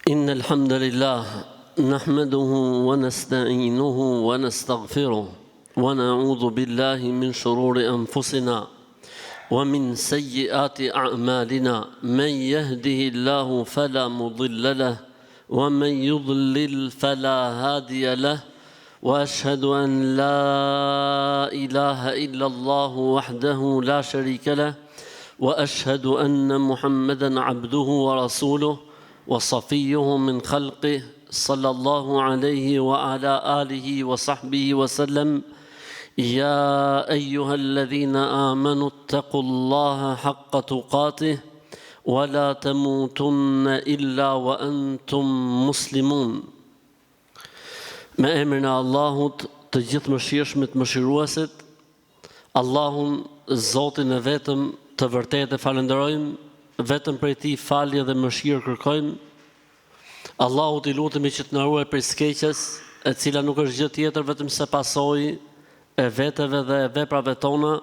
إن الحمد لله نحمده ونستعينه ونستغفره ونعوذ بالله من شرور أنفسنا ومن سيئات أعمالنا من يهده الله فلا مضل له ومن يضلل فلا هادي له وأشهد أن لا إله إلا الله وحده لا شريك له وأشهد أن محمدا عبده ورسوله وصفيه من خلقه صلى الله عليه وعلى آله وصحبه وسلم يا أيها الذين آمنوا اتقوا الله حق تقاته ولا تموتن إلا وأنتم مسلمون. Me emrin e Allahut, të gjithë mëshirshmit mëshiruesit, Allahun, Zotin e vetëm, të vërtetë falenderojmë, vetëm prej Tij falje dhe mëshirë kërkojmë. Allahut I lutemi që të na ruaj prej skeqjes, e cila nuk është gjë tjetër vetëm se pasojë e veteve dhe e veprave tona,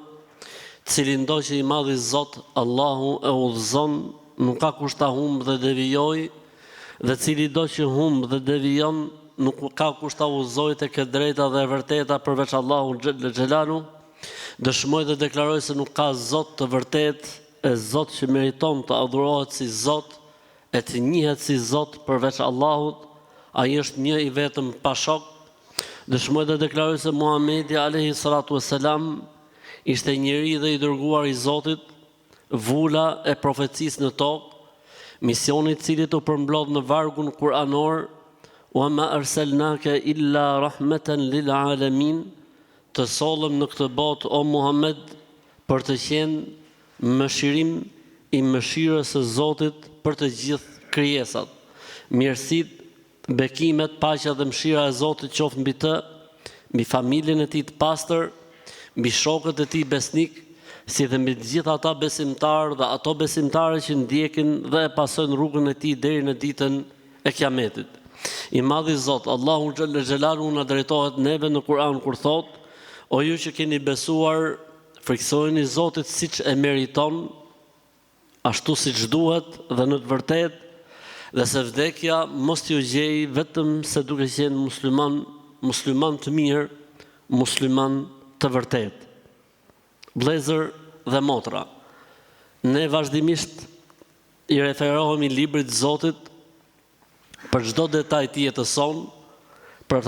cili ndo që I madhi Zot, Allahu e udhëzon, nuk ka kusht ta humb dhe devijoj, dhe cili do që humb dhe devijon, nuk ka kusht ta udhëzoj tek e drejta dhe e vërteta përveç Allahut xhelalu. Dëshmoj dhe deklaroj se nuk ka Zot të vërtet, e Zot që meriton të adhurohet si Zot, e të njihet si Zot përveç Allahut, ai është një I vetëm pa shok. Dëshmoj dhe deklaroj se Muhamedi alayhi salatu wassalam ishte njeri dhe I dërguar I Zotit, vula e profecisë në tokë, misioni I cilit u përmblodh në vargun kuranor, wa ma arsalnaka illa rahmatan lil alamin, të sollëm në këtë botë o Muhammed për të qenë mëshirim I mëshirës së Zotit për të gjithë krijesat. Mirësitë, bekimet, paqja dhe mëshira e Zotit qoftë mbi të, mbi familjen e tij të pastër, mbi shokët e tij besnik, si dhe mbi të gjithë ata besimtarë dhe ato besimtare që ndjekin dhe e pasojnë rrugën e tij deri në ditën e Kiametit. I madhi Zot, Allahu xhelalu na drejtohet neve në Kur'an kur thot: O ju që keni besuar, friksojeni Zotit siç e meriton, ashtu siç duhet dhe në të vërtetë, dhe se vdekja mos t'ju gjej vetëm se duke qenë musliman të mirë, musliman të vërtetë. Vëllezër dhe motra, ne vazhdimisht I referohemi librit të Zotit për çdo detaj të jetës sonë, për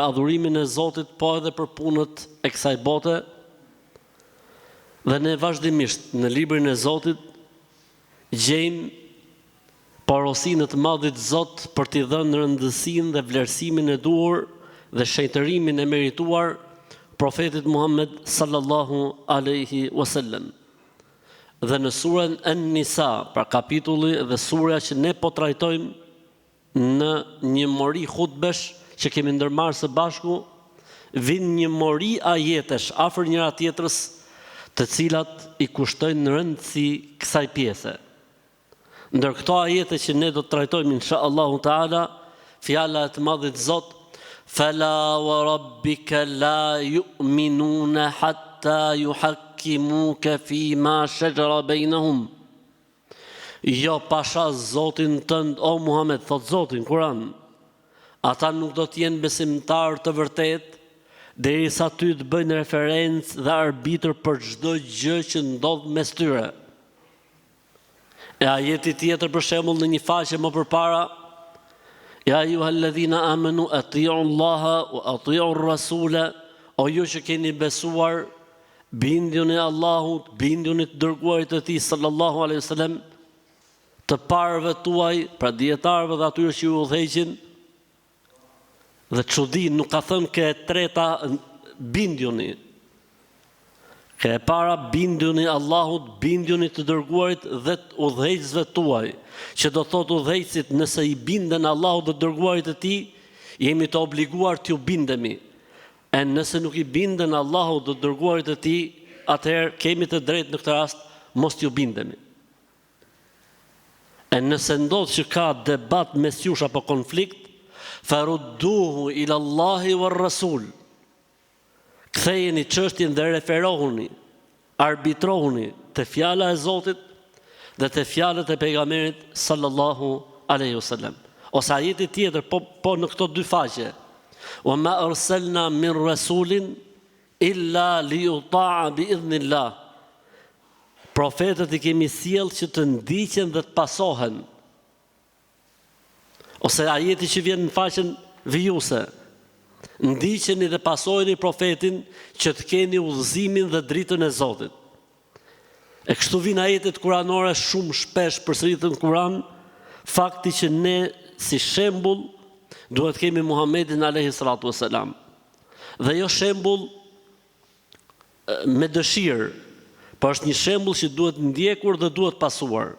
adhurimin e Zotit, po edhe për punët e kësaj bote, dhe ne vazhdimisht në librin e Zotit gjejmë porosinë të madhit Zot për t'i dhënë rëndësinë dhe vlerësimin e duhur dhe shenjtërimin e merituar profetit Muhammed sallallahu alaihi wasallam. Dhe në surën An-Nisa, pra kapitulli dhe surja që ne po trajtojmë në një mori hutbesh që kemi ndërmarrë së bashku, vijnë një mori ajetesh afër njëra tjetrës, të cilat I kushtojnë rëndësi kësaj pjese. Ndër këto ajete që ne do të trajtojmë inshallahu taala, fjala e të madhit Zot: Fala wa rabbika la yu'minuna hatta yuhakkimuka fi ma shajara bainahum. Jo, pasha Zotin tënd, o Muhammed, thot Zotin Kur'an, ata nuk do t'jenë besimtarë të vërtet, derisa ty të bëjnë referencë dhe arbitër për çdo gjë që ndodh mes tyre. E ajeti tjetër për shembull në një faqe më përpara: Ja ayyuhalladhina amanu ati'u Allaha wa ati'u ar-rasula, o ju që keni besuar, binduni Allahut, binduni të dërguarit të Tij sallallahu alaihi wasallam, të parëve tuaj, pra dietarëve dhe atyre që ju udhëheqin. Dhe çudi, nuk ka thënë ke e treta binduni. Ke e para binduni Allahut, binduni të dërguarit dhe të udhëheqësve tuaj, që do thot udhëheqësit, nëse I binden Allahut dhe dërguarit të Tij, jemi të obliguar t'ju bindemi. E nëse nuk I binden Allahut dhe dërguarit të Tij, atëherë kemi të drejtë në këtë rast mos t'ju bindemi. E nëse ndodh që ka debat mes jush apo konflikt, farudduhu ila Allahi war Rasul. Kthejeni çështjen dhe referohuni, arbitrohuni te fjala e Zotit dhe te fjalët e pejgamberit sallallahu alaihi wasallam. Ose ajeti tjetër, po në këto dy faqe. Wa ma arsalna min rasulin illa liyuta'a bi idhnillah. Profetët i kemi sjellë që të ndiqen dhe të pasohen. Ose ajeti që vjen në faqen vijuese. Ndiqeni dhe pasojeni profetin që të keni udhëzimin dhe dritën e Zotit. E kështu vijnë ajetet kuranore shumë shpesh përsëritën në Kuran, fakti që ne si shembull duhet kemi Muhammedin alayhi salatu wasalam. Dhe jo shembull me dëshirë, por është një shembull që duhet ndjekur dhe duhet pasuar,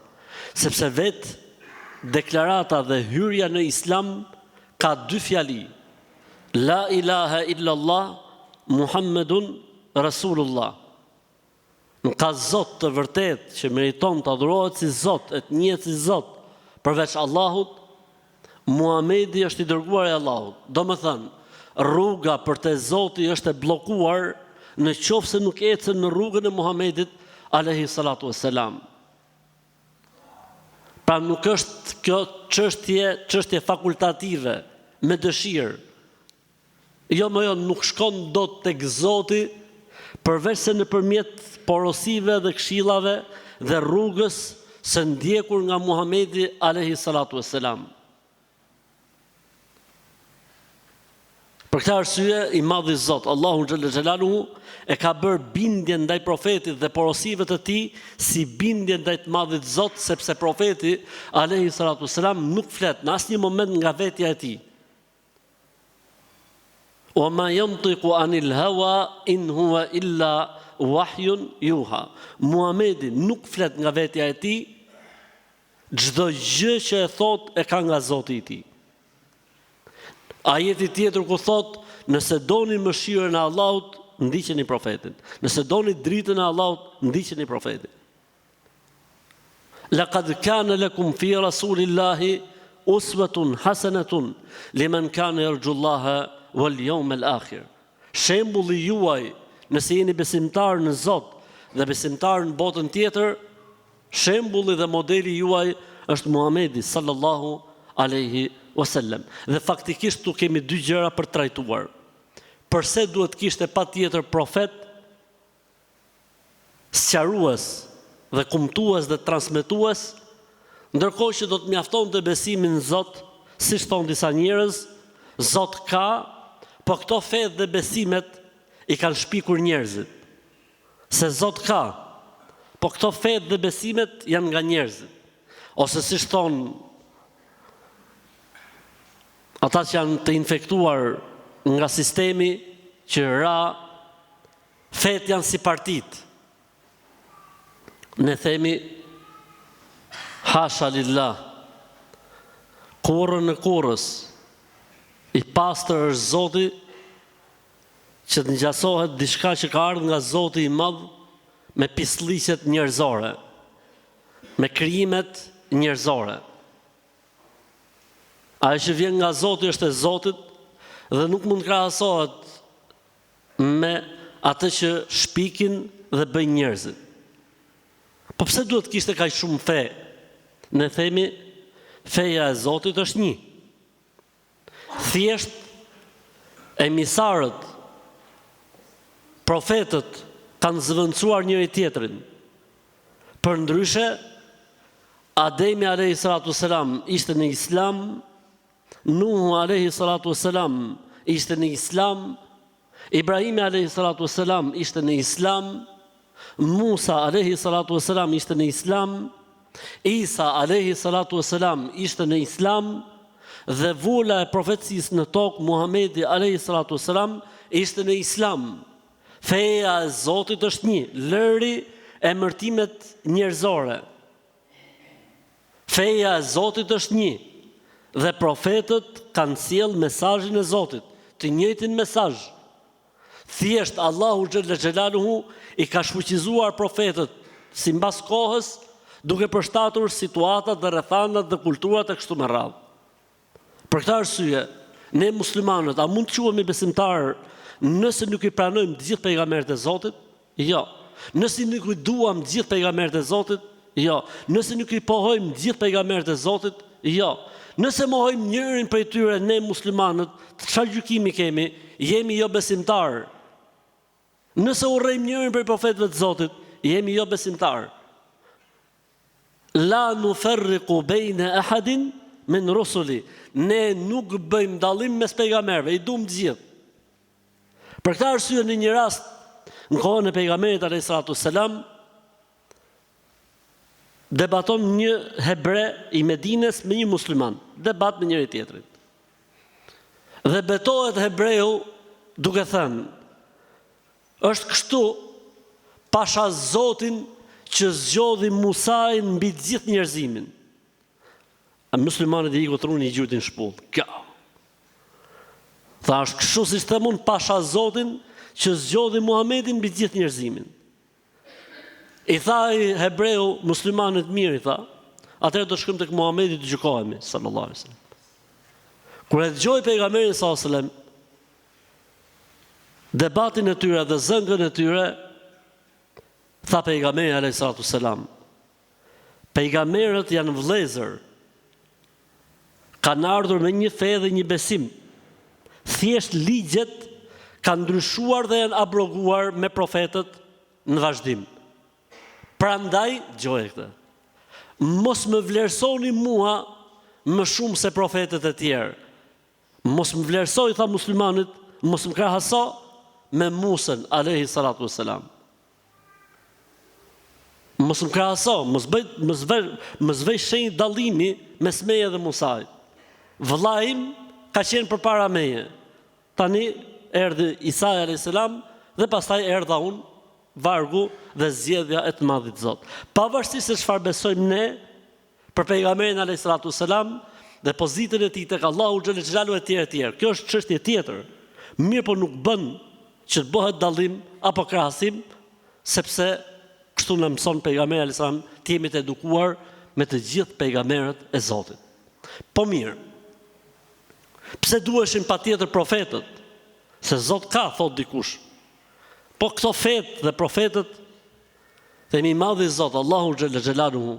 sepse vetë deklarata dhe hyrja në Islam ka dy fjali: La ilaha illallah, Muhammedun Rasulullah. Nuk ka Zot të vërtet që meriton të adhurohet si Zot, e të njihet si Zot, përveç Allahut. Muhamedi është i dërguar i Allahut. Do më thënë, rruga për te Zoti është e blokuar në qoftë se nuk ecën në rrugën e Muhamedit alayhi salatu wassalam. Pra nuk është kjo çështje fakultative me dëshirë. Jo, nuk shkon dot tek Zoti përveç se nëpërmjet porosive dhe këshillave dhe rrugës së ndjekur nga Muhamedi alayhi salatu wassalam. Për këtë arsye, i madhi Zot, Allahu xhalla xhelaluhu, e ka bërë bindjen ndaj profetit dhe porosive të tij si bindje ndaj të madhit Zot, sepse profeti alayhi salatu wassalam nuk flet në asnjë moment nga vetja e tij. Wa ma yantiqu anil hawa in huwa illa wahyun yuha. Muhamedi nuk flet nga vetja e tij, çdo gjë që e thot e ka nga Zoti i tij. Ajeti tjetër ku thot, nëse doni mëshirën e Allahut, ndiqeni profetin. Nëse doni dritën e Allahut, ndiqeni profetin. Laqad kana lakum fi rasulillahi uswatun hasanatun liman kana yarjullaha wal yawmal akhir. Shembulli juaj, nëse jeni besimtar në Zot dhe besimtar në botën tjetër, shembulli dhe modeli juaj është Muhamedi sallallahu alaihi wasallam. Dhe faktikisht tu kemi dy gjëra për trajtuar. Përse duhet kishte patjetër profet, sqarues dhe kumtues dhe transmetues, ndërkohë që do të mjaftonte besimin në Zot, siç thon disa njerëz, Zot ka, po këto fetë dhe besimet i kanë shpikur njerëzit. Se Zot ka, po këto fetë dhe besimet janë nga njerëzit. Ose siç thon ata që janë të infektuar nga sistemi që ra, fetë janë si partit. Ne themi, hasha lillah, kurrën e kurrës, i pastër është Zoti, që të ngjasohet diçka që ka ardhur nga Zoti i Madh me pislliqet njerëzore, me krijimet njerëzore. Ajo që vjen nga Zoti është e Zotit dhe nuk mund krahasohet me atë që shpikin dhe bëjnë njerëzit. Po pse duhet kishte kaq shumë fe? Ne themi, feja e Zotit është një. Thjesht emisarët, profetët kanë zvendësuar njëri tjetrin. Përndryshe, Ademi alayhi salatu wassalam ishte në Islam, Nuhu alayhi salatu wassalam ishte në Islam, Ibrahimi alayhi salatu wassalam ishte në Islam, Musa alayhi salatu wassalam ishte në Islam, Isa alayhi salatu wassalam ishte në Islam, dhe vula e profecisë në tokë Muhamedi alayhi salatu wassalam ishte në Islam. Feja e Zotit është një, lëri emërtimet njerëzore. Feja e Zotit është një, dhe profetët kanë sjellë mesazhin e Zotit, të njëjtin mesazh. Thjesht Allahu xhalla xhelaluhu i ka shfuqizuar profetët sipas kohës, duke përshtatur situatat dhe rrethanat dhe kulturat e kështu me radhë. Për këtë arsye, ne muslimanët a mund të quhemi besimtar nëse nuk i pranojmë të gjithë pejgamberët e Zotit? Jo. Nëse nuk i duam të gjithë pejgamberët e Zotit? Jo. Nëse nuk i pohojmë të gjithë pejgamberët e Zotit? Jo. Nëse mohojmë njërin prej tyre, ne muslimanët, çfarë gjykimi kemi? Jemi jo besimtar. Nëse urrejmë njërin prej profetëve të Zotit, jemi jo besimtar. La nufarriqu bejna ahadin min rusuli. Ne nuk bëjmë dallim mes pejgamberëve, i duam të gjithë. Për këtë arsye në një rast, në kohën e pejgamberit alayhis salatu wassalam, debaton një hebre i Medines me një musliman, debat me njëri tjetrin. Dhe betohet hebreu duke thënë, është kështu pasha Zotin që zgjodhi Musajin mbi të gjithë njerëzimin. A muslimanët i truni i gjutin shpull. Kjo. Tha, është kështu si themun pasha Zotin që zgjodhi Muhamedin mbi të gjithë njerëzimin. I tha i hebreu, muslimanët mirë, i tha, atëherë do shkojmë tek Muhamedi të gjykohemi, sallallahu alaihi wasallam. Kur e dëgjoi pejgamberin sallallahu alaihi wasallam debatin e tyre dhe zëngën e tyre, tha pejgamberi alayhis salatu wassalam, pejgamberët janë vëllezër, kanë ardhur me një fe dhe një besim. Thjesht ligjet kanë ndryshuar dhe janë abroguar me profetët në vazhdim. Prandaj, gjoje këtë, mos më vlerësoni mua më shumë se profetët e tjerë. Mos më vlerësoj, tha muslimanit, mos më krahaso me Musën, alayhi salatu wassalam. Mos më krahaso, mos vej shenjë dallimi mes meje dhe Musait. Vëllai im ka qenë përpara meje. Tani erdhi Isa alayhis salam dhe pastaj erdha unë, vargu dhe zgjedhja e të Madhit Zot. Pavarësisht se çfarë besojmë ne për pejgamberin alayhis salatu wassalam dhe pozitën e tij tek Allahu xhallahu xhelalu e tjerë. Kjo është çështje tjetër. Mirë, po nuk bën që të bëhet dallim apo krahasim, sepse kështu na mëson pejgamberi alayhis salam të jemi të edukuar me të gjithë pejgamberët e Zotit. Po mirë. Pse duheshin patjetër profetët? Se Zot ka, thot dikush. Po këto fetë dhe profetët, themi i madhi Zot, Allahu xhallahu xhelaluhu,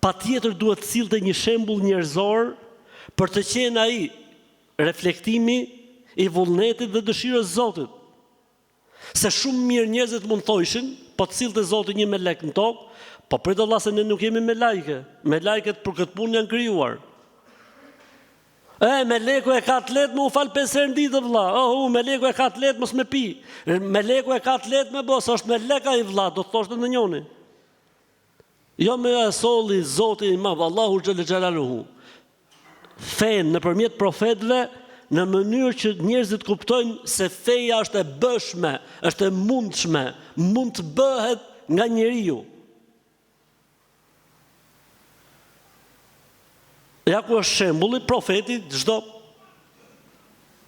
patjetër duhet të sillte një shembull njerëzor për të qenë ai reflektimi i vullnetit dhe dëshirës Zotit. Se shumë mirë njerëzit mund thoshin, po të sillte Zoti një melek në tokë, po prit Allah se ne nuk jemi me lajke. Me lajket për këtë punë janë krijuar. Meleku e ka të letë më u falë 5 herë në ditë, vëlla. Meleku e ka të letë mos me pi. Meleku e ka të letë me bos, është meleka i vëlla, do të thoshte në njoni. Jo me solli Zoti i madh, Allahu xhallahu xhelaluhu. Fen nëpërmjet profetëve në mënyrë që njerëzit kuptojnë se feja është e bëshme, është e mundshme, mund të bëhet nga njeriu. Ja ku është shembulli, profeti, çdo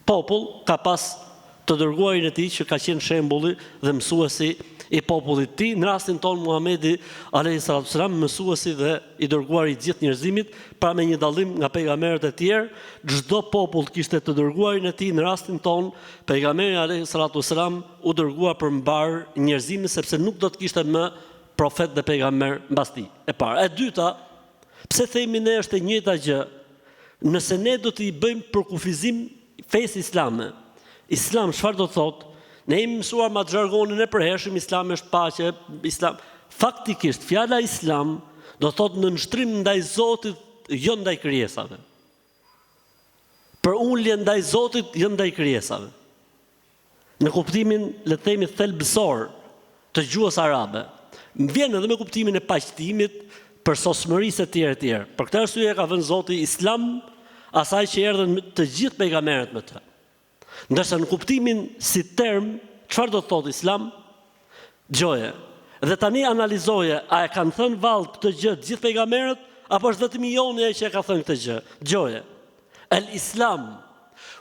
popull ka pas të dërguarin e tij që ka qenë shembulli dhe mësuesi i popullit të tij. Në rastin ton Muhamedi alayhi salatu wasalam, mësuesi dhe i dërguari i gjithë njerëzimit, pra me një dallim nga pejgamberët e tjerë, çdo popull kishte të dërguarin e tij. Në rastin ton, pejgamberi alayhi salatu wasalam u dërgua për mbar njerëzimin, sepse nuk do të kishte më profet dhe pejgamber mbas tij. E para, e dyta, pse themi ne është e njëjta gjë? Nëse ne do t'i bëjmë përkufizim fesë islame. Islam çfarë do thotë? Ne jemi mësuar me xhargonin e përhershëm, Islam është paqe, Islam. Faktikisht fjala Islam do thotë nënshtrim ndaj Zotit, jo ndaj krijesave. Për ulje ndaj Zotit, jo ndaj krijesave. Në kuptimin, le të themi, thelbësor të gjuhës arabe. Vjen edhe me kuptimin e paqëtimit, për sosmërisë e tjerë. Për këtë arsye ka vënë Zoti Islam asaj që erdhën të gjithë pejgamberët me të. Ndërsa në kuptimin si term, çfarë do të thotë Islam? Gjoje. Dhe tani analizoje, a e kanë thënë vallë këtë gjë të gjithë pejgamberët, apo është vetëm Joni që e ka thënë këtë gjë? Gjoje. El-Islam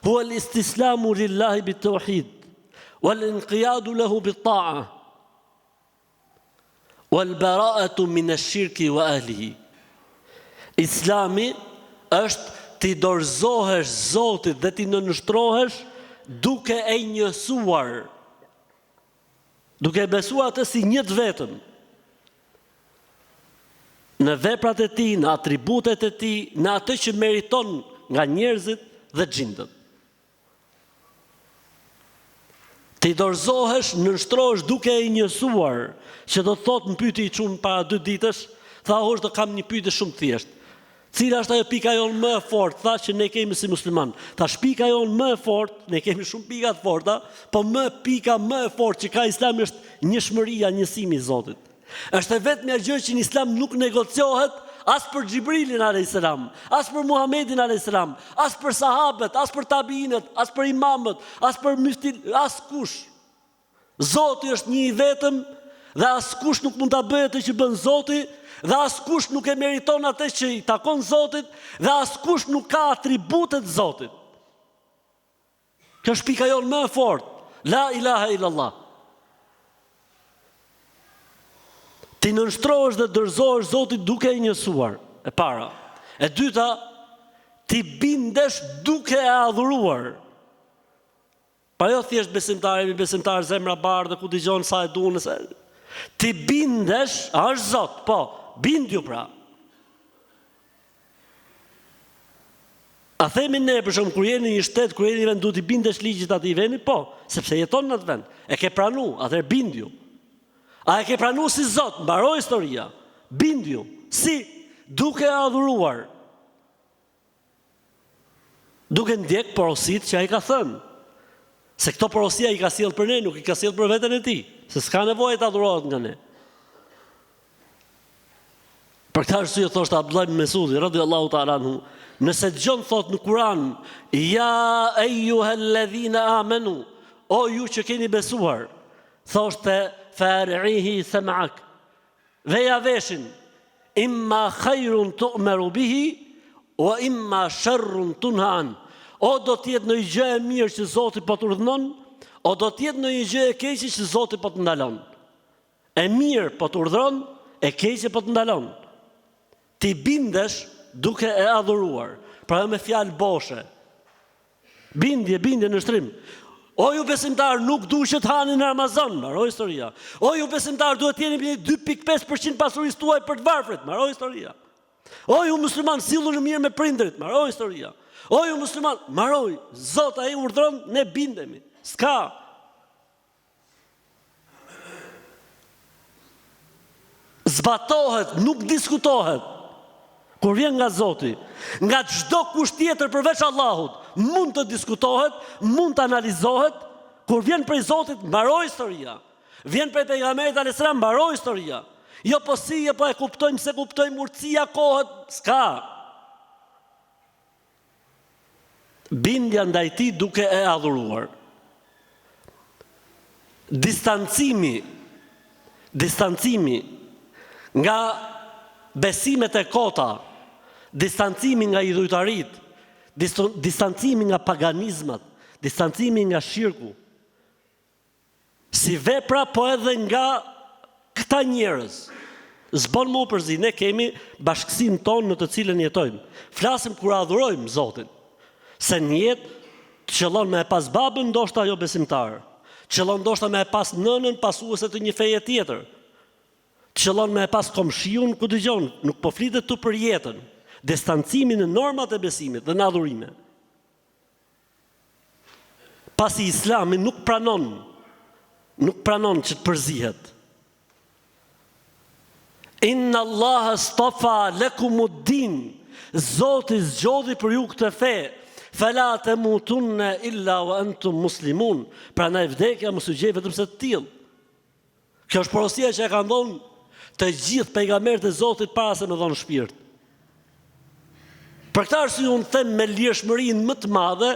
huwa al-istislamu lillahi bit-tauhid wal-inqiyadu lahu bit-ta'a wal-bara'atu min ash-shirki wa ahlihi. Islami është ti dorëzohesh Zotit dhe ti nënshtrohesh duke e njësuar, duke besuar atë si një të vetëm. në veprat e tij, në atributet e tij, në atë që meriton nga njerëzit dhe xhindët. Ti dorëzohesh, nënshtrohesh duke i njësuar, që do të thotë në pyetje i çun para 2 ditësh, tha hosh do kam një pyetje shumë të thjeshtë. Cila është ajo pika jonë më e fortë, tha që ne kemi si musliman. Tash pika jonë më e fortë, ne kemi shumë pika të forta, po pika më e fortë që ka Islami është njëshmëria, njësimi i Zotit. Është e vetmja gjë që në Islam nuk negociohet as për Xhibrilin a.s., as për Muhamedin a.s., as për sahabët, as për tabiinët, as për imamët, as për myftin, as kush. Zoti është një i vetëm dhe as kush nuk mund ta bëjë atë që bën Zoti, dhe askush nuk e meriton atë që i takon Zotit, dhe askush nuk ka atributet Zotit. Kjo është pika jonë më e fortë. La ilaha illallah. Ti nënshtrohesh dhe dorëzohesh Zotit duke i njësuar, e para. E dyta, ti bindesh duke e adhuruar. Pa jo thjesht besimtar zemra bardhë, ku dëgjon sa e duan se. Ti bindesh, është Zot, po. Bindju pra. A themi ne për shumë, kur jeni një shtet, kur jeni një vend, du t'i bindesh ligjit ati i vendit? Po, sepse jeton në atë vend. E ke pranu, atëherë bindju. A e ke pranu si Zot, mbaroj historia. Bindju, si duke adhuruar. Duke ndjek porosit që a i ka thënë. Se këto porosia i ka sjellë për ne, nuk i ka sjellë për veten e tij. Se s'ka nevojë të adhurohet nga ne. Për këtë arsye thoshte Abdullah ibn Mesudi radhiyallahu ta'ala anhu, nëse dëgjon thot në Kur'an, ja ayyuhalladhina amanu, o ju që keni besuar, thoshte farihi sam'ak. Dhe ja veshin, imma khairun tu'maru bihi wa imma sharrun tunha an. O do të jetë në gjë e mirë që Zoti po të urdhënon, o do të jetë në gjë e keqe që Zoti po të ndalon. E mirë po të urdhëron, e keqe po të ndalon. Ti bindesh duke e adhuruar, pra me fjalë boshe. Bindje në shtrim. O ju besimtar nuk duhet të hani në Ramazan, mbaroj historia. O ju besimtar duhet të jeni 2.5% pasurisë tuaj për të varfrit, mbaroj historia. O ju musliman silluni mirë me prindërit, mbaroj historia. O ju musliman, mbaroj, Zoti ai urdhron, ne bindemi. S'ka. Zbatohet, nuk diskutohet. Kur vjen nga Zoti, nga çdo kusht tjetër përveç Allahut, mund të diskutohet, mund të analizohet. Kur vjen prej Zotit, mbaroj historia. Vjen prej pejgamberit alayhis salam, mbaroj historia. Jo po si, po e kuptojmë se kuptojmë urtësia kohët, s'ka. Bindja ndaj tij duke e adhuruar. Distancimi nga besimet e kota, distancimi nga idhujtarit, distancimi nga paganizmat, distancimi nga shirku, si vepra po edhe nga këta njerëz. S'bën më përzi, ne kemi bashkësinë tonë në të cilën jetojmë. Flasim kur adhurojmë Zotin. Se në jetë qëllon me e pas babën, ndoshta jo besimtar. Qëllon ndoshta me e pas nënën, pasuese të një feje tjetër. Qëllon me e pas komshiun, ku dëgjon, nuk po flitet tu për jetën. Distancimin në normat e besimit dhe në adhurime. Pasi Islami nuk pranon që të përzihet. Inna Allah astafa lakumuddin, Zoti zgjodhi për ju këtë fe. Fala tamutunna illa wa antum muslimun. Prandaj vdekja mos u gjej vetëm se të tillë. Kjo është porosia që e kanë dhënë të gjithë pejgamberët e Zotit para se më dhonë shpirt. Për këtë arsye unë them me lirshmërinë më të madhe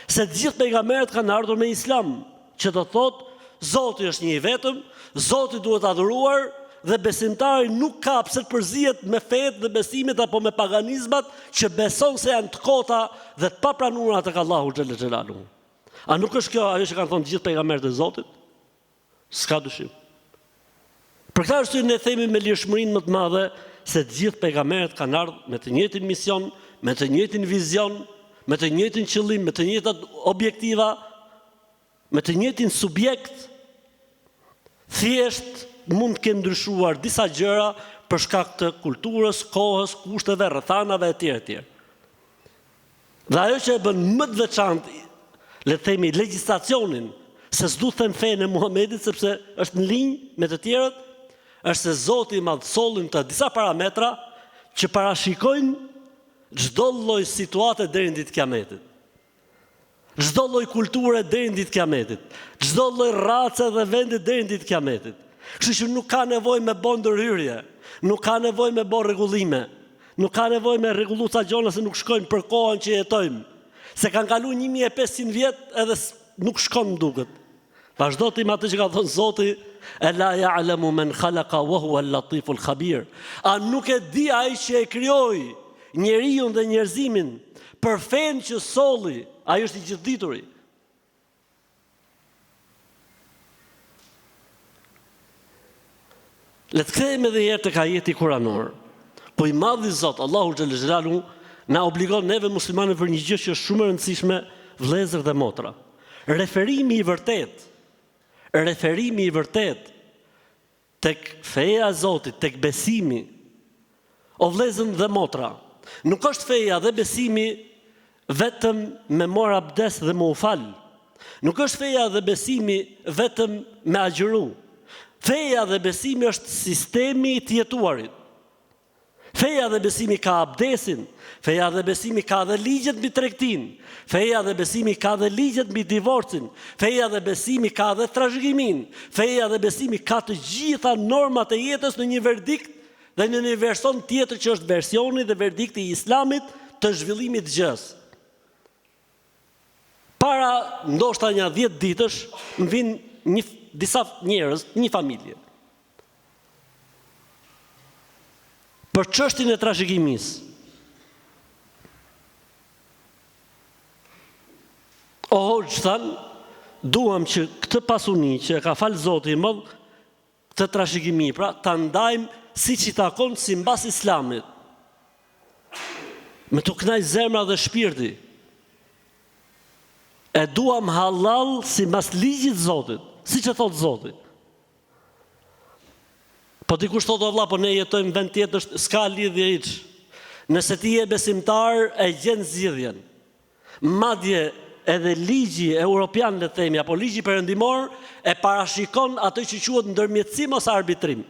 se të gjithë pejgamberët kanë ardhur me Islam, që do thotë Zoti është një i vetëm, Zoti duhet adhuruar dhe besimtari nuk ka pse të përzihet me fetë dhe besimet apo me paganizmat që beson se janë të kota dhe të papranuara tek Allahu xhalla xhelaluhu. A nuk është kjo ajo që kanë thënë të gjithë pejgamberët e Zotit? S'ka dyshim. Për këtë arsye ne themi me lirshmërinë më të madhe se të gjithë pejgamberët kanë ardhur me të njëjtin mision, me të njëjtin vizion, me të njëjtin qëllim, me të njëjtat objektiva, me të njëjtin subjekt. Thjesht mund të kenë ndryshuar disa gjëra për shkak të kulturës, kohës, kushteve, rrethanave etj. etj. Dhe ajo që e bën më të veçantë, le të themi, legjislacionin, se s'du të them fenë e Muhamedit sepse është në linjë me të tjerët, është se Zoti i Madh solli të disa parametra që parashikojnë çdo lloj situate deri në ditën e Kiametit. Çdo lloj kulture deri në ditën e Kiametit. Çdo lloj race dhe vende deri në ditën e Kiametit. Kështu që nuk ka nevojë me bën ndërhyrje, nuk ka nevojë me bën rregullime, nuk ka nevojë me rregullu ca gjëra se nuk shkojnë për kohën që jetojmë. Se kanë kaluar 1500 vjet edhe nuk shkon duket. Vazhdo tim atë që ka thënë Zoti, "Ela ya'lamu man khalaqa wa huwa al-latiful khabir." A nuk e di ai që e krijoi njeriu dhe njerëzimin për fenë që solli, ai është i gjithdituri. Le të kthehemi edhe një herë tek ajeti kuranor. Po i madhi Zot, Allahu xhallal xhelalu, na obligon neve muslimanë për një gjë që është shumë e rëndësishme, vëllezër dhe motra. Referimi i vërtet tek feja e Zotit, tek besimi, o vëllezër dhe motra, nuk është feja dhe besimi vetëm me marr abdes dhe me u fal. Nuk është feja dhe besimi vetëm me agjëru. Feja dhe besimi është sistemi i të jetuarit. Feja dhe besimi ka abdesin, feja dhe besimi ka dhe ligjet mbi tregtin, feja dhe besimi ka dhe ligjet mbi divorcin, feja dhe besimi ka dhe trashëgimin, feja dhe besimi ka të gjitha normat e jetës në një verdikt dhe në një version tjetër që është versioni dhe verdikti i Islamit të zhvillimit të gjës. Para ndoshta një 10 ditësh më vinë disa njerëz, një familje. Për çështjen e trashëgimisë. O hoxh thanë, duam që këtë pasuni që e ka falë Zoti i Madh, këtë trashëgimi, pra ta ndajmë siç i takon sipas Islamit. Me të kënaq zemra dhe shpirti. E duam halal sipas ligjit të Zotit, siç e thot Zoti. Po dikush thotë o vëlla, po ne jetojmë në vend tjetër, s'ka lidhje hiç. Nëse ti je besimtar, e gjen zgjidhjen. Madje edhe ligji europian, le të themi, apo ligji perëndimor e parashikon atë që quhet ndërmjetësim ose arbitrim.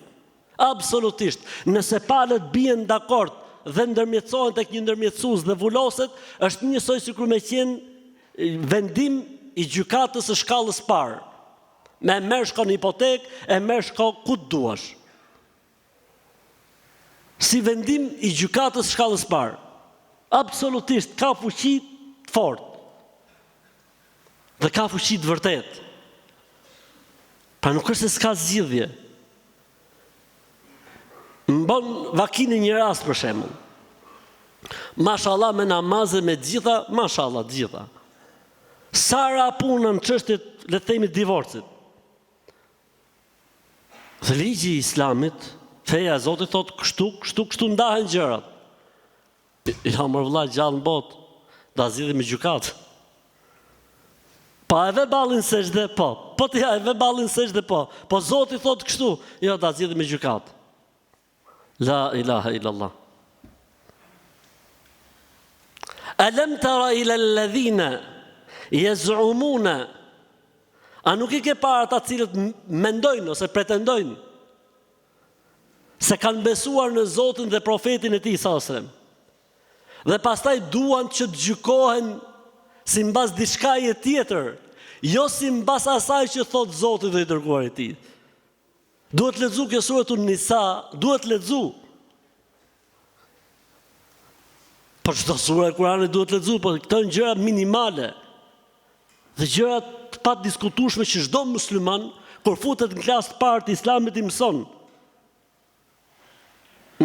Absolutisht. Nëse palët bien dakord dhe ndërmjetësohen tek një ndërmjetësues dhe vuloset, është njësoj sikur me qenë vendim i gjykatës së shkallës parë. Me merr shkon hipotek, e merr shko ku duash. Si vendim i gjykatës shkallës parë. Absolutisht, ka fuqi të fortë. Dhe ka fuqi të vërtet. Pra nuk është se s'ka zgjidhje. Më bën vakinë një rast për shembull. Mashallah me namazë me gjitha, mashallah gjitha. Sara punën në çështjet, le të themi, divorcit. Dhe ligji i Islamit, feja e Zotit thotë kështu ndahen gjërat. Ja mor vëlla gjallë në botë, da zgjidhim me gjykatë. Pa e ve ballin sejdë, po. Po ti ja e ve ballin sejdë, po. Po Zoti thotë kështu, jo da zgjidhim me gjykatë. La ilaha illallah. Alam tara ila alladhina yaz'umuna. A nuk i ke parë ata cilët mendojnë ose pretendojnë se kanë besuar në Zotin dhe profetin e tij sallallahu alajhi wasallam. Dhe pastaj duan që të gjykohen sipas diçkaje tjetër, jo sipas asaj që thot Zoti dhe i dërguari i tij. Duhet lexu kjo suretun Nisa, duhet lexu. Por çdo sure e Kuranit duhet lexu, por këto janë gjëra minimale. Dhe gjëra të padiskutueshme që çdo musliman kur futet në klasë të parë të Islamit i mëson.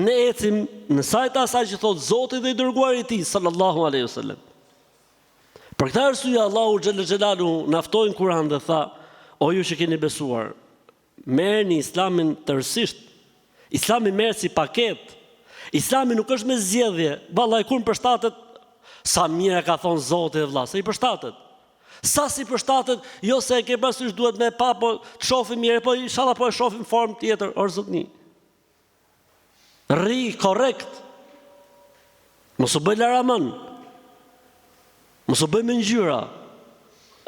Ne ecim në sajt asaj që thot Zoti dhe i dërguari i tij sallallahu alaihi wasallam. Për këtë arsye Allahu xhallal xhelalu na ftoi në Kur'an dhe tha: "O ju që keni besuar, merrni Islamin tërësisht. Islami merret si paketë. Islami nuk është me zgjedhje. Vallai kur përshtatet sa mirë ka thon Zoti dhe vëlla, sa i përshtatet. Sa si përshtatet, jo se e ke parasysh duhet me pa, po të shohim mirë, po inshallah po e shohim formë tjetër, or zotni. Rri korrekt. Mos u bëj laraman. Mos u bëj me ngjyra.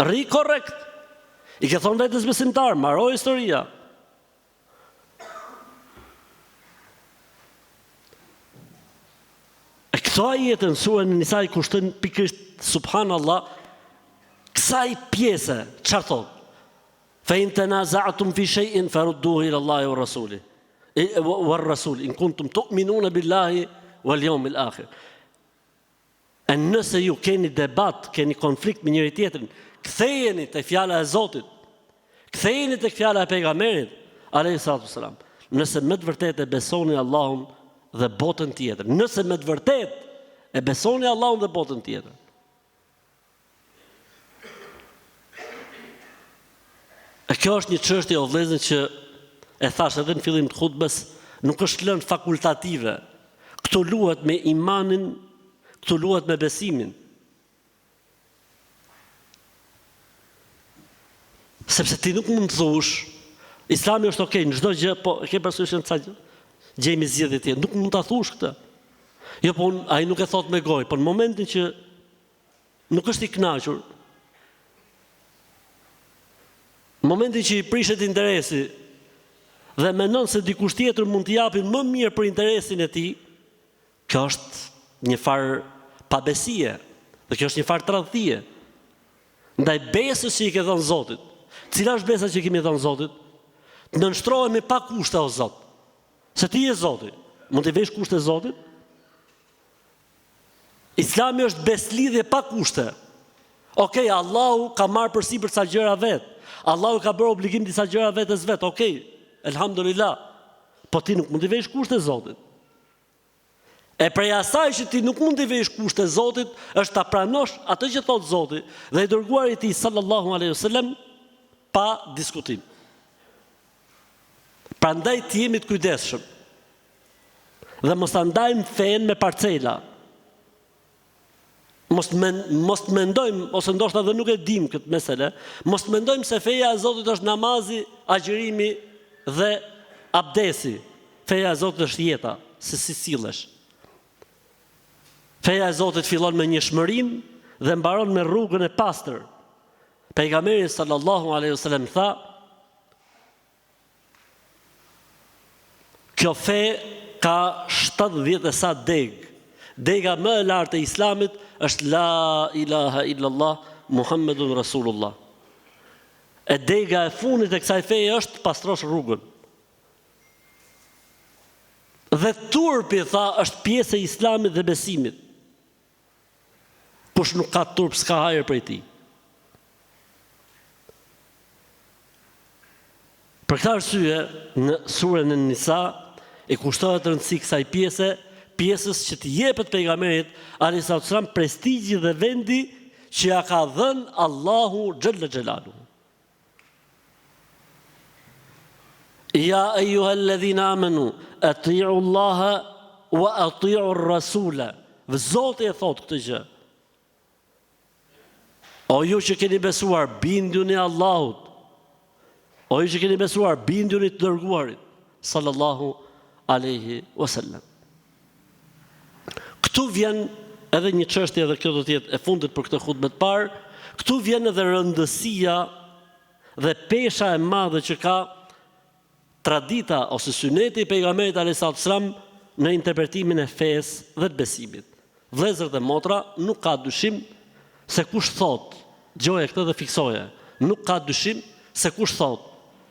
Rri korrekt. I ke thonë vetës besimtar, mbaroj historia. E këto ajete në surën Nisa i kushtojnë pikërisht subhanallah kësaj pjese, çfarë thot? Fa in tanaza'tum fi shay'in farudduhu ila Allahi wa rasuli. Wa rasul in kuntum tu'minuna billahi wal yawmil akhir. E nëse ju keni debat, keni konflikt me njëri tjetrin, ktheheni te fjala e Zotit. Ktheheni tek fjala e pejgamberit alayhi salatu wasalam. Nëse me të vërtetë besoni Allahun dhe botën tjetër. Nëse me të vërtetë e besoni Allahun dhe botën tjetër. E kjo është një çështje o vëllezër që e thash edhe në fillim të hutbes, nuk është lënë fakultative. Këtu luhet me imanin, këtu luhet me besimin. Sepse ti nuk mund të thush, Islami është okay, në çdo gjë, po e ke parasysh në ca gjejmë zgjedhje tjetër, nuk mund ta thush këtë. Jo, po ai nuk e thot me gojë, po në momentin që nuk është i kënaqur, në momentin që i prishet interesi dhe mendon se dikush tjetër mund të japin më mirë për interesin e tij, kjo është një farë pabesie, dhe kjo është një farë tradhtie. Ndaj besës që i ke dhënë Zotit. Cila është besa që kemi dhënë Zotit? Të nënshtrohemi pa kushte o Zot. Se ti je Zoti. Mund të vesh kushte Zotit? Islami është beslidhje pa kushte. Okej, Allahu ka marrë përsipër ca gjëra vet. Allahu ka bërë obligim disa gjëra vetes vet. Okej, elhamdulillah. Po ti nuk mund të vesh kushte Zotit. E prej asaj që ti nuk mund të vesh kushte Zotit, është ta pranosh atë që thot Zoti dhe i dërguari i tij sallallahu alaihi wasallam pa diskutim. Prandaj të jemi të kujdesshëm. Dhe mos ta ndajmë fen me parcela. Mos të mendojmë, ose ndoshta dhe nuk e dim këtë mesele, mos të mendojmë se feja e Zotit është namazi, agjërimi dhe abdesi. Feja e Zotit është jeta, se si sillesh. Feja e Zotit fillon me njohshmërinë dhe mbaron me rrugën e pastër. Pejgamberi sallallahu alaihi wasallam tha: kjo fe ka 70 e sa deg. Dega më e lartë e Islamit është la ilaha illallah Muhammedun Rasulullah. E dega e fundit e kësaj feje është pastrosh rrugën. Dhe turpi, tha, është pjesë e Islamit dhe besimit. Kush nuk ka turp s'ka hajër prej tij. Për këtë arsye, në surën e Nisa e kushtohet rëndësi kësaj pjesës që t'i jepet pejgamberit alayhis salam prestigji dhe vendi që ja ka dhënë Allahu xhalla xhelalu. Ja ayyuhalladhina amanu ati'u Allaha wa ati'u ar-rasula. Dhe Zoti e thot këtë gjë. O ju që keni besuar, binduni Allahut. O ju që keni besuar, binduni të dërguarit sallallahu alaihi wasallam. Këtu vjen edhe një çështje, dhe kjo do të jetë e fundit për këtë hutbë të parë. Këtu vjen edhe rëndësia dhe pesha e madhe që ka tradita ose syneti i pejgamberit alayhis salam në interpretimin e fesë dhe të besimit. Vëllezër dhe motra, nuk ka dyshim se kush thot, gjoje këtë dhe fiksoje, nuk ka dyshim se kush thot,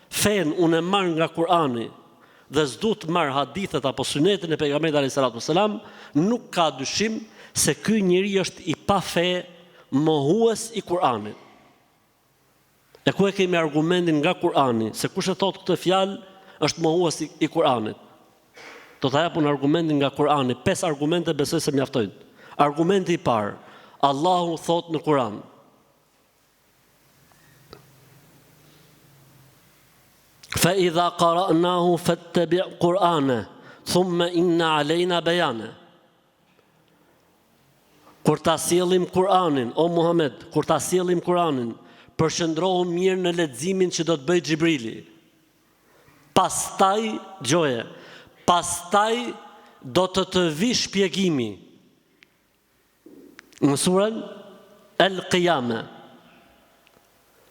fen unë e marr nga Kurani dhe s'du të marr hadithet apo sunetin e pejgamberit alayhis salam, nuk ka dyshim se ky njeri është i pa fe, mohues i Kuranit. E ku e kemi argumentin nga Kurani, se kush e thot këtë fjalë është mohues i Kuranit. Do ta japun argumentin nga Kurani, 5 argumente besoj se mjaftojnë. Argumenti i parë, Allahu thot në Kur'an: fa idha qara'nahu fattabi' Qur'ana thumma inna alejna bayana. Kur ta sjellim Kur'anin, o Muhammed, kur ta sjellim Kur'anin, përshëndrohu mirë në leximin që do të bëj Xhibrili. Pastaj do të vi shpjegimi në surën El-Qiyame.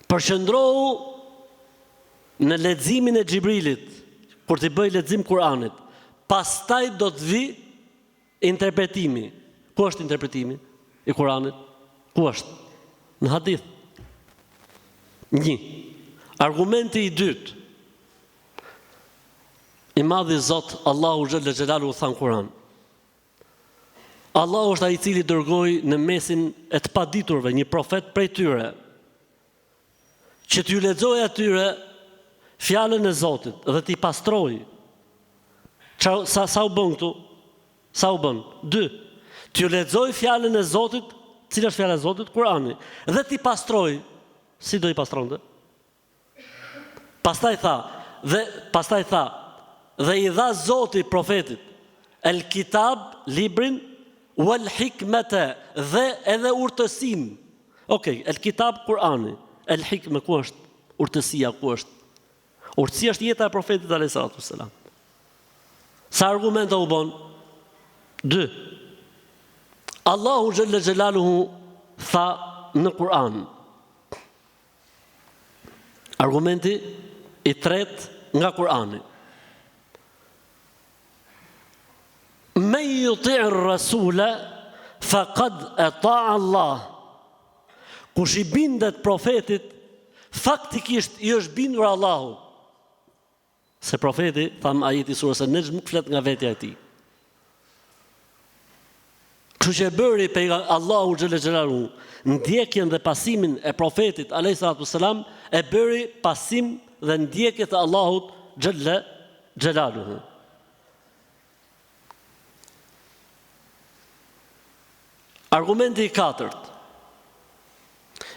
Përqëndrohu në leximin e Xhibrilit kur t'i bëj lexim Kur'anit. Pastaj do të vi interpretimi. Ku është interpretimi i Kur'anit? Ku është? Në hadith. 1. Argumenti i dytë. I madhi Zot Allahu xhalla xhelalu tha në Kur'an. Allahu është ai i cili dërgoi në mesin e të paditurve një profet prej tyre, që t'ju lexoj atyre fjalën e Zotit dhe t'i pastroj. Sa u bën këtu? Sa u bën? 2. T'ju lexoj fjalën e Zotit, cila është fjala e Zotit? Kur'ani. Dhe t'i pastroj. Si do i pastronte? Pastaj tha, dhe i dha Zoti profetit el kitab, librin, wal hikmete, dhe edhe urtësim. Okej, el kitab, Kur'ani. El hikme, ku është? Urtësia, ku është? Urtësia është jeta e profetit alayhis salam. Sa argumenta u bon? 2. Allahu xhalla xhelaluhu tha në Kur'an. Argumenti i tretë nga Kur'ani. Men yuti'ir rasula faqad ata'a Allah. Kush i bindet profetit, faktikisht i është bindur Allahu. Se profeti, tham ajeti surës An-Najm, nuk flet nga vetja e tij. Kështu që bëri Allahu xhalla xhelalu ndjekjen dhe pasimin e profetit alayhis salam, e bëri pasim dhe ndjekje të Allahut xhalla xhelaluhu. Argumenti i katërt.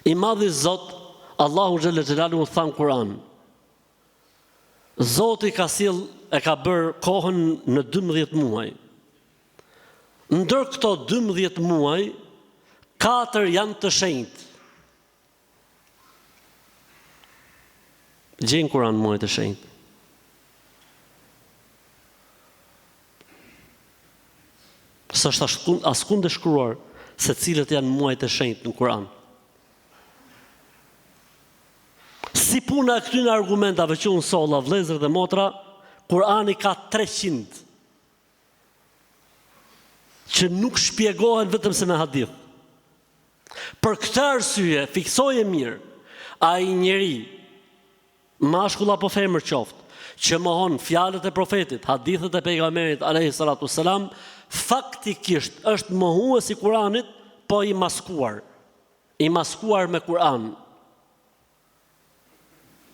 I madhi Zot Allahu xhalla xhelaluhu tha në Kur'an. Zoti ka sill e ka bërë kohën në 12 muaj. Ndër këto 12 muaj, 4 janë të shenjtë. Gjen Kur'an muaj të shenjtë. S'është askund e shkruar se cilët janë muajt e shenjtë në Kur'an. Si puna e këtyre argumentave që unë solla, vëllezër dhe motra, Kur'ani ka 300 që nuk shpjegohen vetëm se me hadith. Për këtë arsye, fiksoje mirë, ai njeri, mashkull apo femër qoftë, që mohon fjalët e profetit, hadithet e pejgamberit alayhis salam, faktikisht është mohues i Kur'anit, po i maskuar me Kur'an.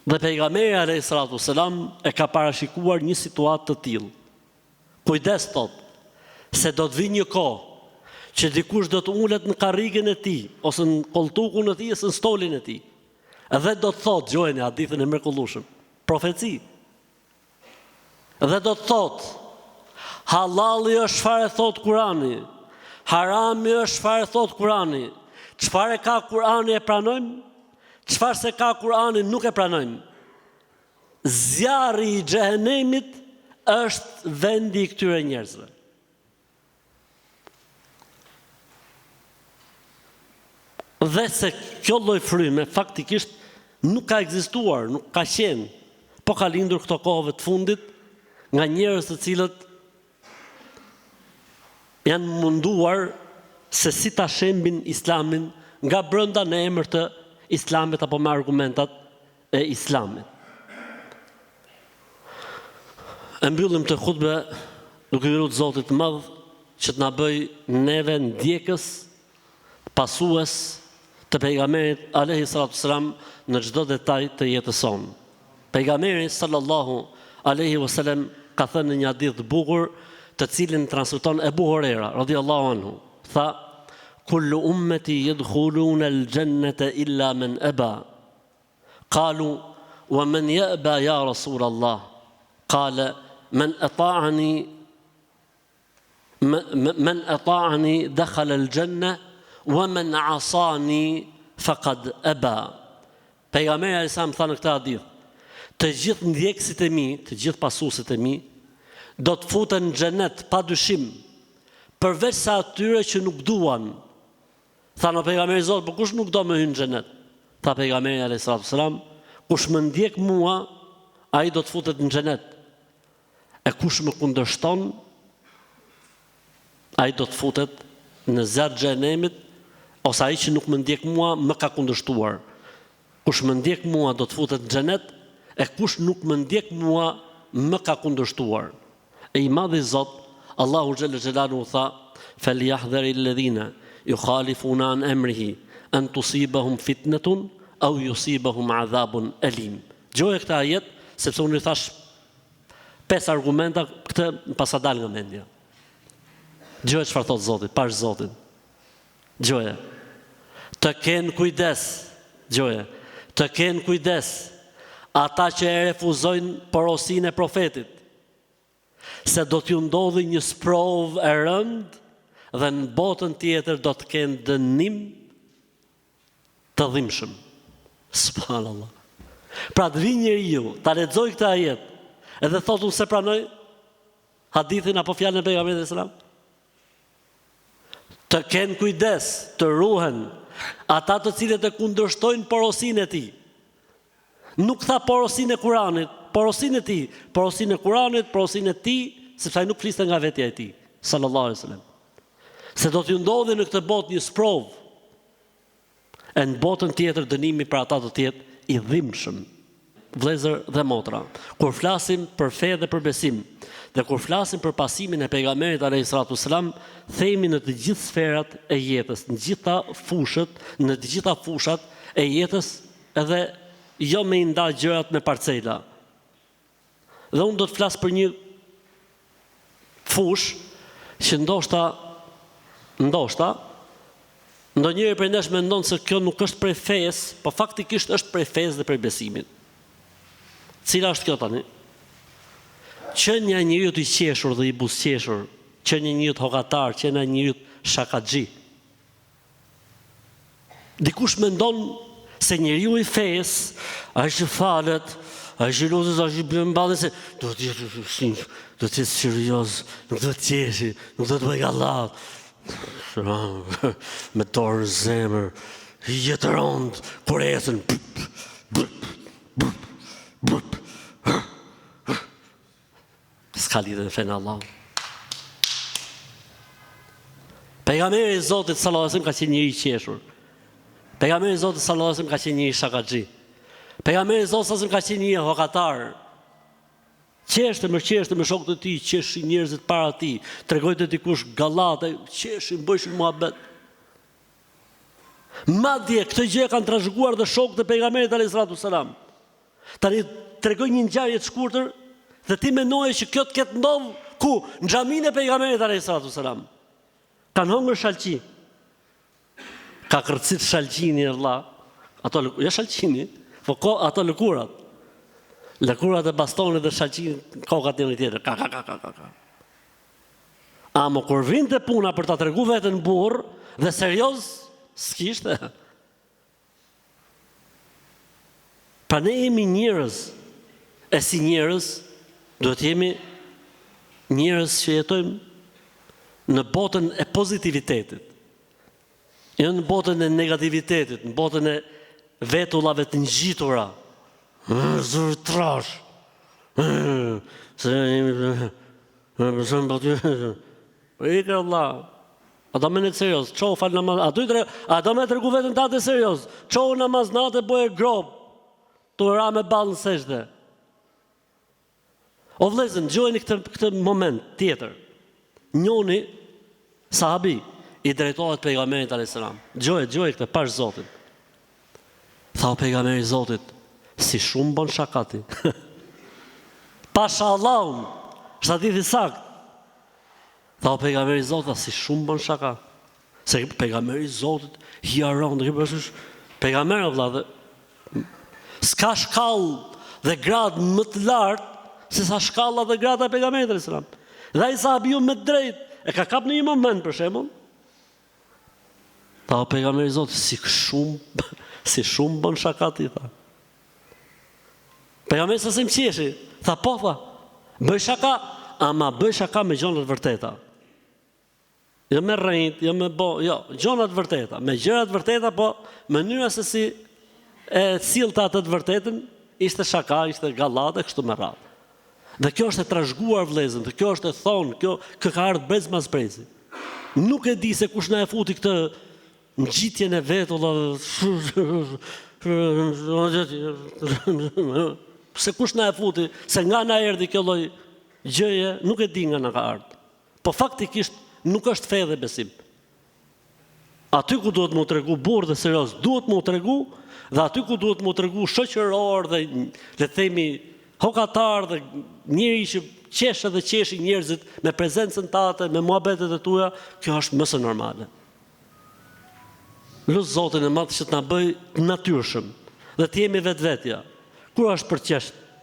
Dhe pejgamberi alayhis salam e ka parashikuar një situatë të tillë. Kujdes thot, se do të vi një kohë që dikush do të ulet në karrigen e tij, ose në koltukun e tij, ose në stolin e tij. Dhe do të thotë, gjojeni hadithin e mrekullueshëm, profeci. Dhe do të thotë, halali është çfarë thot Kur'ani, harami është çfarë thot Kur'ani. Çfarë ka Kur'ani e pranojmë? Çfarë se ka Kur'ani nuk e pranojmë. Zjarri i xhehenemit është vendi i këtyre njerëzve. Dhe se kjo lloj fryme faktikisht nuk ka ekzistuar, nuk ka qenë, po ka lindur këto kohëve të fundit nga njerëz të cilët janë munduar se si ta shembin Islamin nga brenda në emër të Islamit apo me argumentat e Islamit. E mbyllim të hutbe duke i lutur Zotit të Madh që të na bëj neve ndjekës, pasues të pejgamberit alayhis salam në çdo detaj të jetës sonë. Pejgamberi sallallahu alaihi wasallam ka thënë në një hadith të bukur, të cilin transmeton Ebu Huraira radhiyallahu anhu, tha: kullu ummeti yadkhuluna al-jannata illa man aba. Qalu wa man ya'ba ya Rasul Allah? Qala man ata'ani dakhala al-janna wa man 'asani faqad aba. Pejgamberi sa më tha në këtë hadith, të gjithë ndjekësit e mi, të gjithë pasuesit e mi, do të futen në xhenet pa dyshim, përveç sa atyre që nuk duan. Tha në pejgamberi Zot, por kush nuk do me hynë në xhenet? Tha pejgamberi alayhis salam, kush më ndjek mua, ai do të futet në xhenet. E kush më kundërshton, ai do të futet në zjarr xhenemit, ose ai që nuk më ndjek mua më ka kundërshtuar. Kush më ndjek mua do të futet në xhenet, e kush nuk më ndjek mua më ka kundërshtuar. E i madhi Zot, Allahu xhalla xhelalu tha: "Falyahdhari alladhina yukhalifuna an amrihi an tusibahum fitnatun aw yusibahum adhabun alim." Gjoje këtë ajet, sepse unë i thash 5 argumenta, këtë pasa dal nga mendja. Gjoje çfarë thot Zoti, pash Zotin. Gjoje. Të kenë kujdes, gjoje. Të kenë kujdes ata që e refuzojnë porosinë e profetit, se do t'ju ndodhi një sprovë e rëndë dhe në botën tjetër do të kenë dënim të dhimbshëm. Subhanallah. Pra të vinë njeriu, ta lexoj këtë ajet, edhe thotë unë se pranoj hadithin apo fjalën e pejgamberit sallallahu alajhi wasallam. Të kenë kujdes, të ruhen ata të cilët e kundërshtojnë porosinë e tij. Nuk tha porosinë e Kuranit, porosinë e tij, porosinë e Kuranit, porosinë e tij, sepse ai nuk fliste nga vetja e tij, sallallahu alajhi wasallam. Se do t'ju ndodhi në këtë botë një sprovë, e në botën tjetër dënimi për ata do të jetë i dhimbshëm. Vëllezër dhe motra, kur flasim për fe dhe për besim, dhe kur flasim për pasimin e pejgamberit alayhis salam, themi në të gjithë sferat e jetës, në të gjitha fushat e jetës, edhe jo me i nda gjërat me parcela. Dhe unë do të flas për një fush që ndoshta ndonjëri prej nesh mendon se kjo nuk është prej fesë, po faktikisht është prej fesë dhe prej besimit. Cila është kjo tani? Qenia e njeriut i qeshur dhe i buzëqeshur, qenia e njeriut hokatar, qenia e njeriut shakaxhi. Dikush mendon se njeriu i fesë, ai që falet, ai që lutet, ai që bën mballje se do të jetë serioz, nuk do të qeshi, nuk do të bëj gallat. Me dorë në zemër, jetëron kuresën. S'ka lidhje me fenë Allah. Pejgamberi i Zotit sallallahu alajhi wasallam ka qenë njëri i qeshur. Pejgamberi i Zotit sallallahu alajhi wasallam ka qenë njëri shakaxhi. Pejgamberi i Zotit sallallahu alajhi wasallam ka qenë një hokatar. Qeshte me shokët e tij, qeshin njerëzit para tij, tregojte dikush gallate, qeshin, bëjshin muhabet. Madje këtë gjë kanë trashëguar dhe shokët e pejgamberit alayhis salam. Tani tregoj një ngjarje të shkurtër dhe ti mendoje që kjo të ketë ndodhur ku? Në xhaminë e pejgamberit alayhis salam. Kanë hëngër shalqi. Ka kërcit shalqini Allah. Ato jo shalqini, po ato lëkurat. Lëkurat e bastonit dhe shalqini kokat njëri tjetër. Ka. Amo kur vinte puna për ta tregu veten burr dhe serioz, s'kishte. Pa ne jemi njerëz, e si njerëz, duhet jemi njerëz që jetojmë në botën e pozitivitetit. Jo në botën e negativitetit, në botën e vetullave të ngjitura. Zërë trash. Ike Allah. A do me në të serios, qohë falë namaz, a do me të regu vetën tate serios, qohë namaz natë e bëje grobë, të ra me balë në seshde. O vlezën, gjojni këtë moment tjetër. Njoni, sahabi, i drejtohet pejgamberit alayhis salam. Gjojë këtë, pash Zotit. Tha o pejgamberi Zotit, si shumë bon shakati. Pasha Allahun, është hadithi sakt. Tha o pejgamberi Zotit, si shumë bon shaka. Se pejgamberi Zotit, hiaron, pejgamberi vëlla dhe s'ka shkallë dhe gradë më të lartë se sa shkalla dhe grada e pejgamberit alayhis salam. Dhe ai sahabiu me drejt e ka kap në një moment për shembull. Tha o pejgamberi Zotit, si shumë bën shakati, tha. Pejgamberi sa se më qeshi, tha po, tha, bëj shaka, ama bëj shaka me gjonat vërteta. Jo me rrejt, jo me gjonat vërteta, me gjërat vërteta, po mënyra se si e sillte atë të vërtetën, ishte shaka, ishte gallate, kështu me radhë. Dhe kjo është e trashëguar vëllezër, dhe kjo është e thonë, kjo ka ardhur brez mas brezi. Nuk e di se kush na e futi këtë ngjitjen e vet, se kush na e futi, se nga na erdhi kjo lloj gjëje, nuk e di nga na ka ardhur. Po faktikisht nuk është fe dhe besim. Aty ku duhet mu tregu burr dhe serioz, duhet mu tregu, dhe aty ku duhet mu tregu shoqëror dhe le të themi hokatar dhe njëri që qeshë dhe qeshi njerëzit me prezencën tate, me muhabetet e tua, kjo është më së normale. Lut Zotin e Madh që të na bëj të natyrshëm dhe të jemi vetvetja. Kur është për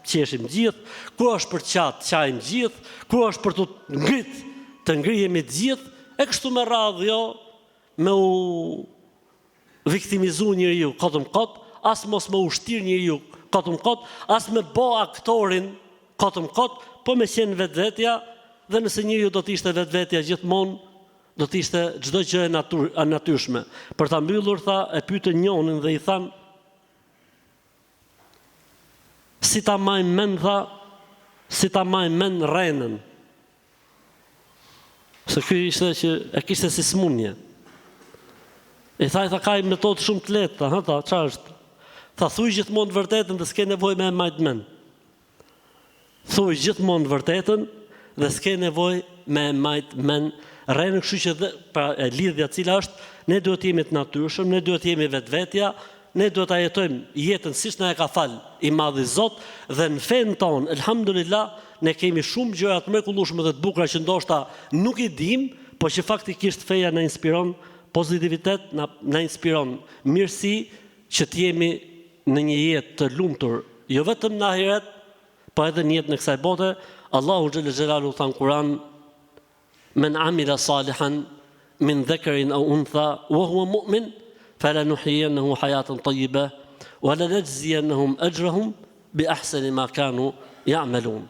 qeshim gjithë, kur është për qajmë gjithë, kur është për të ngrihemi të gjithë, e kështu me radhë, jo me u viktimizu njeriu kotëm kot, as mos me u shtir njeriu kotëm kot, as me bë aktorin kotëm kot, po me qenë vetvetja, dhe nëse njeriu do të ishte vetvetja gjithmonë, do të ishte çdo gjë e natyrshme. Për ta mbyllur, tha, e pyetën njonin dhe i than, si ta majmë mend, tha, si ta majmë mend rrenën. Se ky ishte që e kishte si smunje. I tha, ka i metodë shumë të lehta, çfarë është? Tha, thuj gjithmonë të vërtetën dhe s'ke nevojë me e majtë mend. Thuj gjithmonë të vërtetën dhe s'ke nevojë me e majtë mend. Rrenën, kështu që pra e lidhja cila është, ne duhet jemi të natyrshëm, ne duhet jemi vetvetja, ne duhet ta jetojmë jetën siç na e ka fal i Madhi Zot, dhe në fen tonë, elhamdulillah, ne kemi shumë gjëra të mrekullueshme dhe të bukura që ndoshta nuk i dim, po që faktikisht feja na inspiron pozitivitet, na inspiron mirësi, që të jemi në një jetë të lumtur, jo vetëm në ahiret, po edhe në jetën e kësaj bote. Allahu xhalla xhelalu tha në Kur'an, men amila salihan min dhakarin aw untha wa huwa mu'min falanuhyiyannahu hayatan tayyibah wa lanajziyannahum ajrahum bi ahsani ma kanu ya'malun.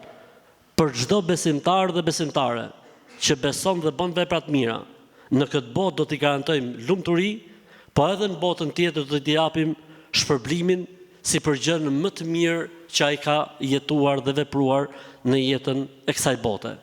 Për çdo besimtar dhe besimtare që beson dhe bën vepra të mira, në këtë botë do t'i garantojmë lumturi, po edhe në botën tjetër do t'i japim shpërblimin si për gjën më të mirë që ai ka jetuar dhe vepruar në jetën e kësaj bote.